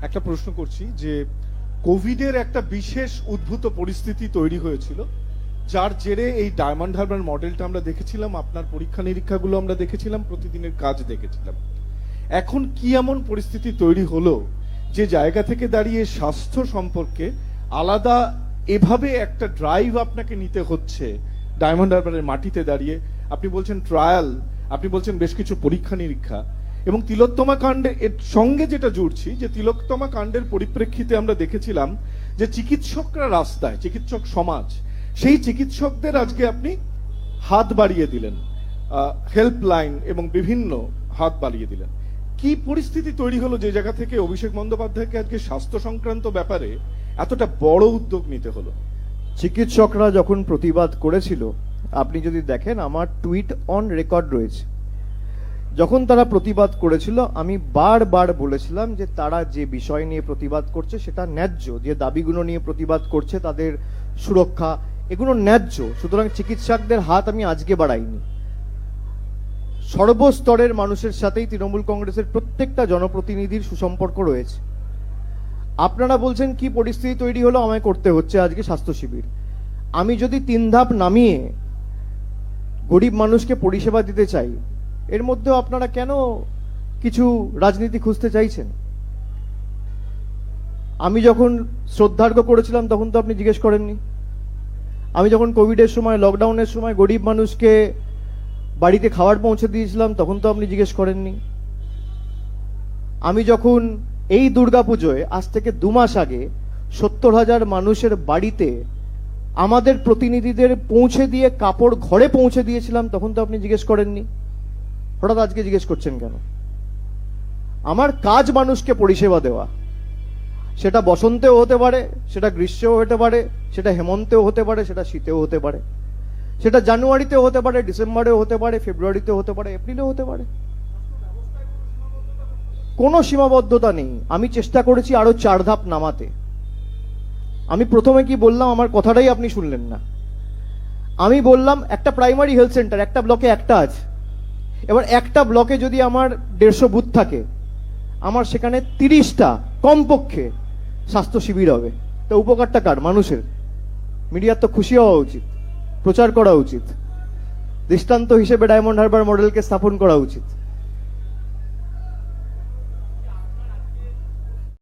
একটা প্রশ্ন করছি যে কোভিডের একটা বিশেষ উদ্ভূত পরিস্থিতি তৈরি হয়েছিল, যার জেরে এই ডায়মন্ড হারবার মডেলটা আমরা দেখেছিলাম, আপনার পরীক্ষা নিরীক্ষাগুলো আমরা দেখেছিলাম, প্রতিদিনের কাজ দেখেছিলাম। এখন কি এমন পরিস্থিতি তৈরি হলো যে জায়গা থেকে দাঁড়িয়ে স্বাস্থ্য সম্পর্কে আলাদা এভাবে একটা ড্রাইভ আপনাকে নিতে হচ্ছে? ডায়মন্ড হারবারের মাটিতে দাঁড়িয়ে আপনি বলছেন ট্রায়াল, আপনি বলছেন বেশ কিছু পরীক্ষা নিরীক্ষা, এবং তিলোত্তমা কাণ্ডে এর সঙ্গে যেটা জুড়ছি যে তিলোত্তমা কাণ্ডের পরিপ্রেক্ষিতে আমরা দেখেছিলাম যে চিকিৎসকরা রাস্তায়, চিকিৎসক সমাজ, সেই চিকিৎসকদের আজকে আপনি হাত বাড়িয়ে দিলেন, হেল্পলাইন এবং বিভিন্ন হাত বাড়িয়ে দিলেন। কি পরিস্থিতি তৈরি হলো যে জায়গা থেকে অভিষেক বন্দ্যোপাধ্যায়কে আজকে স্বাস্থ্য সংক্রান্ত ব্যাপারে এতটা বড় উদ্যোগ নিতে হলো? চিকিৎসকরা যখন প্রতিবাদ করেছিল, আপনি যদি দেখেন আমার টুইট অন রেকর্ড রয়েছে, যখন তারা প্রতিবাদ করেছিল আমি বারবার বলেছিলাম যে তারা যে বিষয় নিয়ে প্রতিবাদ করছে সেটা ন্যায্য, যে দাবিগুলো নিয়ে প্রতিবাদ করছে তাদের সুরক্ষা, এগুলো ন্যায্য। সুতরাং চিকিৎসকদের হাত আমি আজকে বাড়াইনি। সর্বস্তরের মানুষের সাথেই তৃণমূল কংগ্রেসের প্রত্যেকটা জনপ্রতিনিধির সুসম্পর্ক রয়েছে। আপনারা বলছেন কি পরিস্থিতি তৈরি হলো আমায় করতে হচ্ছে আজকে স্বাস্থ্য শিবির। আমি যদি 3 ধাপ নামিয়ে গরিব মানুষকে পরিষেবা দিতে চাই, এর মধ্যেও আপনারা কেন কিছু রাজনীতি খুঁজতে চাইছেন? আমি যখন শ্রদ্ধার্ঘ্য করেছিলাম তখন তো আপনি জিজ্ঞেস করেননি। আমি যখন কোভিডের সময়, লকডাউনের সময় গরিব মানুষকে বাড়িতে খাবার পৌঁছে দিয়েছিলাম তখন তো আপনি জিজ্ঞেস করেননি। আমি যখন এই দুর্গাপুজোয় আজ থেকে 2 মাস আগে 70,000 মানুষের বাড়িতে আমাদের প্রতিনিধিদের পৌঁছে দিয়ে কাপড় ঘরে পৌঁছে দিয়েছিলাম তখন তো আপনি জিজ্ঞেস করেননি। হঠাৎ আজকে জিজ্ঞেস করছেন কেন? আমার কাজ মানুষকে পরিষেবা দেওয়া, সেটা বসন্তেও হতে পারে, সেটা গ্রীষ্মেও হতে পারে, সেটা হেমন্তেও হতে পারে, সেটা শীতেও হতে পারে, সেটা জানুয়ারিতেও হতে পারে, ডিসেম্বরেও হতে পারে, ফেব্রুয়ারিতেও হতে পারে, এপ্রিলেও হতে পারে। কোনো সীমাবদ্ধতা নেই। আমি চেষ্টা করেছি আরো 4 ধাপ নামাতে। আমি প্রথমে কি বললাম, আমার কথাটাই আপনি শুনলেন না। আমি বললাম একটা প্রাইমারি হেলথ সেন্টার একটা ব্লকে একটা আছে। এবার একটা ব্লকে যদি আমার 150 বুথ থাকে, আমার সেখানে 30টা কমপক্ষে স্বাস্থ্য শিবির হবে। তো উপকারটা কার? মানুষের। মিডিয়ার তো খুশি হওয়া উচিত, প্রচার করা উচিত, দৃষ্টান্ত হিসেবে ডায়মন্ড হারবার মডেলকে স্থাপন করা উচিত।